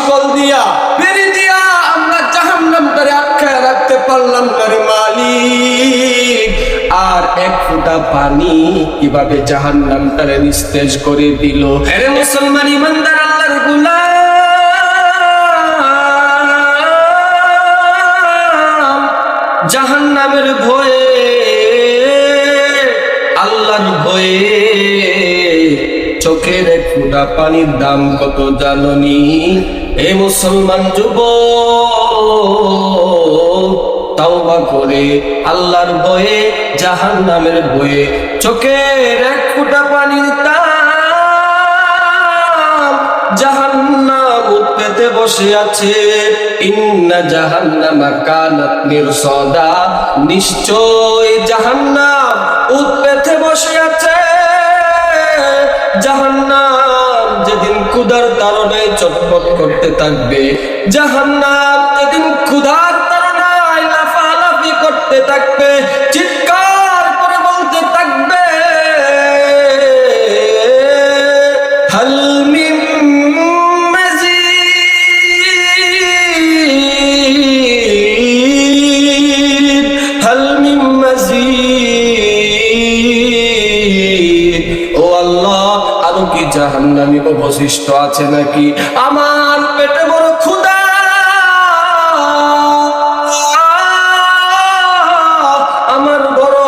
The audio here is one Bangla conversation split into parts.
শিকল দিয়া বেরি দিয়া আমরা জাহান্নামটারে আটকায় রাখতে পারলাম না রে মালিক। আর এক ফোঁটা পানি কিভাবে জাহান্নামটারে নিস্তেজ করে দিল। আরে মুসলমান ইমানদার আল্লাহর গোলাম, জাহান্নামের ভয়ে, আল্লাহর ভয়ে চোখের এক ফোঁটা পানির দাম কত জাননি? এ মুসলমান যুবক, তাওবা করে আল্লাহর ভয়ে, জাহান্নামের ভয়ে চোখের এক ফোঁটা পানির দাম জাহান্নাম উৎপেতে বসে আছে। ইন্না জাহান্নামা কানাত মিরসাদা, নিশ্চয় জাহান্নাম উৎপেতে বসে আছে। জাহান্নাম যেদিন ক্ষুধার তাড়নায় চটপট করতে থাকবে, জাহান্নাম যেদিন ক্ষুধার তাড়নায় লাফালাফি করতে থাকবে, চিৎকার করে বলতে থাকবে, হাল মিন মাজিদ, হাল মিন মাজিদ। ও আল্লাহ, আরো কি জাহান্নামী অবশিষ্ট আছে নাকি? আমার পেটে বড় ক্ষুধা, আমার বড়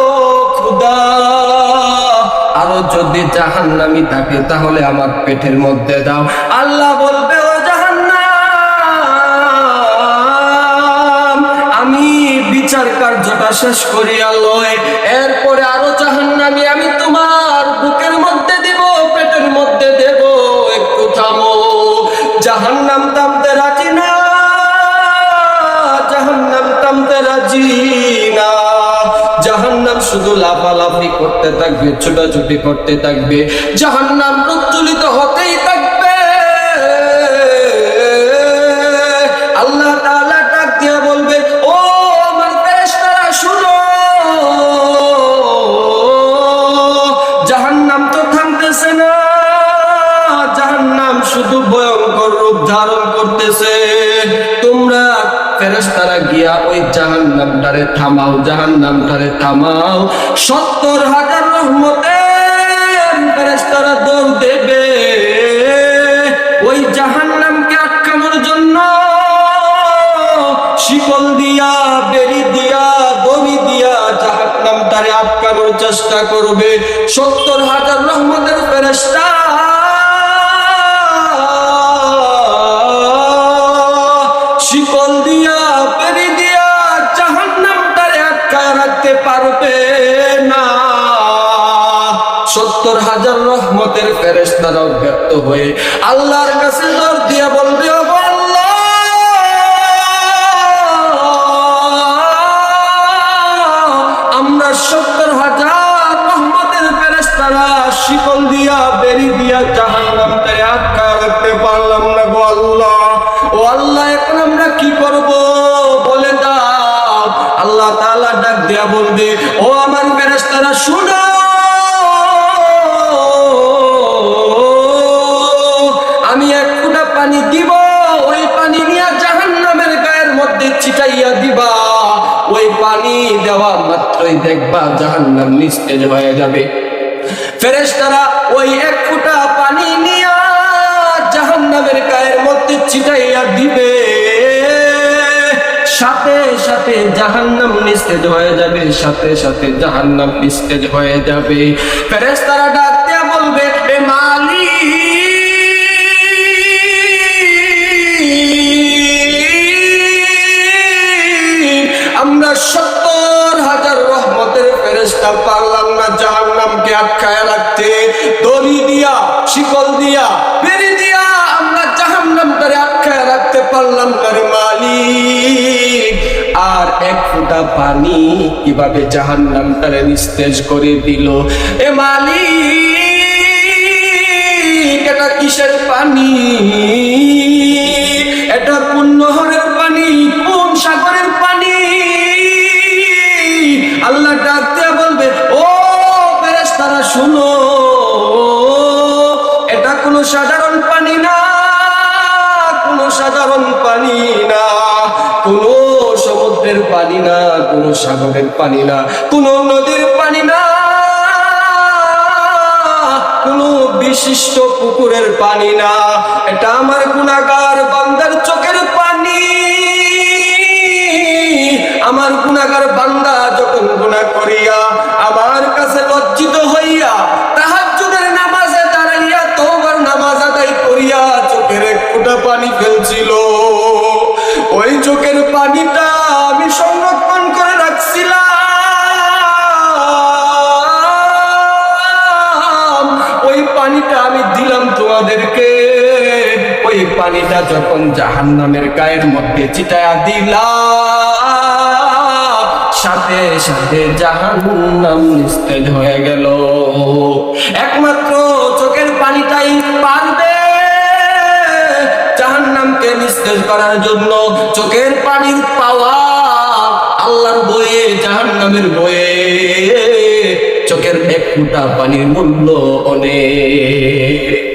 ক্ষুধা। আরো যদি জাহান্নামী থাকে তাহলে আমার পেটের মধ্যে দাও। আল্লাহ বলবে, ও জাহান্নাম, আমি বিচার কার্যটা শেষ করি আল্লাহ, এরপরে আরো জাহান্নামী আমি তোমার বুকের মধ্যে দেব, পেটের মধ্যে দেব। একটু থামো। জাহান্নাম থামতে রাজি না, জাহান্নাম থামতে রাজি না। জাহান্নাম শুধু লাফালাফি করতে থাকবে, ছোটাছুটি করতে থাকবে, জাহান্নাম প্রজ্বলিত হতেই থাকবে। আল্লাহ তাআলা ডাক দিয়া বলবে, ও আমার ফেরেশতারা শুনো, জাহান্নাম তো থামতেছে না, জাহান্নাম শুধু ভয়ঙ্কর রূপ ধারণ করতেছে। তোমরা ফেরেশতারা গিয়া ওই জাহান্নামটারে থামাও, জাহান্নামটারে থামাও। 70,000 রহমতের ফেরেশতারা দৌড় দেবে ওই জাহান্নামকে আটকানোর জন্য। শিকল দিয়া, বেরি দিয়া, দড়ি দিয়া জাহান্নামটারে আটকানোর চেষ্টা করবে 70,000 রহমতের ফেরেশতা। শিকল দিয়া, বেরি দিয়া জাহান্নামটারে আটকায় রাখতে পারবে না। 70,000 রহমতের ফেরেশতারাও ব্যর্থ হয়ে আল্লাহর কাছে দর দিয়া বলবে, ও আল্লাহ, আমরা 70,000 রহমতের ফেরেশতারা শিকল দিয়া, বেরি দিয়া জাহান্নামটারে আটকায় রাখতে পারলাম না গো আল্লাহ। ও আল্লাহ, এখন আমরা কি করব বলে দাও। আল্লাহ তাআলা ডাক দিয়া বলবে, ও আমার ফেরেশতারা শুনো, আমি এক ফোঁটা পানি দিব, ওই পানি নিয়ে জাহান্নামের গায়ের মধ্যে ছিটাইয়া দিবা। ওই পানি দেওয়া মাত্রই দেখবা জাহান্নাম নিস্তেজ হয়ে যাবে। ফেরেশতারা ওই এক ফোঁটা পানি নিয়ে জাহান্নামের গায়ের মধ্যে ছিটাইয়া দিবে, সাথে সাথে জাহান্নাম নিস্তেজ হয়ে যাবে, সাথে সাথে জাহান্নাম নিস্তেজ হয়ে যাবে। ফেরেশতারা ডাক দিয়া বলবে, এ মালিক, আমরা 70,000 রহমতের ফেরেশতা পারলাম না জাহান্নামকে আটকায় রাখতে। দড়ি দিয়া, শিকল দিয়া, বেরি দিয়া আমরা জাহান্নামটারে আটকায় রাখতে পারলাম না রে মালিক। আর এক ফোঁটা পানি কিভাবে জাহান্নামটারে নিস্তেজ করে দিল। এ মালিক, এটা কিসের পানি? এটা কোন নহরের পানি, কোন সাগরের পানি? আল্লাহ ডাক দিয়ে বলবে, ও ফেরেশতারা শুনো, এটা কোনো সাধারণ পানি না, কোনো পানি না, কোনো সাগরের পানি না, কোনো নদীর পানি না, কোনো বিশিষ্ট পুকুরের পানি না, এটা আমার গুনাহগার বান্দার চোখের পানি। আমার গুনাহগার বান্দা যখন গুনাহ করিয়া আমার কাছে লজ্জিত হইয়া তাহাজ্জুদের নামাজে দাঁড়াইয়া তওবার নামাজ আদায় করিয়া চোখের এক ফোঁটা পানি ফেলছিল, ওই চোখের পানিটা আমি সংরক্ষণ করে রাখছিলাম, ওই পানিটা আমি দিলাম তোমাদেরকে। ওই পানিটা যখন জাহান্নামের গায়ের মধ্যে ছিটায়া দিলাম, সাথে সাথে জাহান্নাম নিস্তেজ হয়ে গেল। একমাত্র চোখের পানিটাই পারবে জাহান্নামকে নিস্তেজ করার জন্য। চোখের পানির পাওয়া আল্লাহর বয়ে, জাহান্নামের বয়ে চোখের এক ফোঁটা পানির মূল্য অনেক।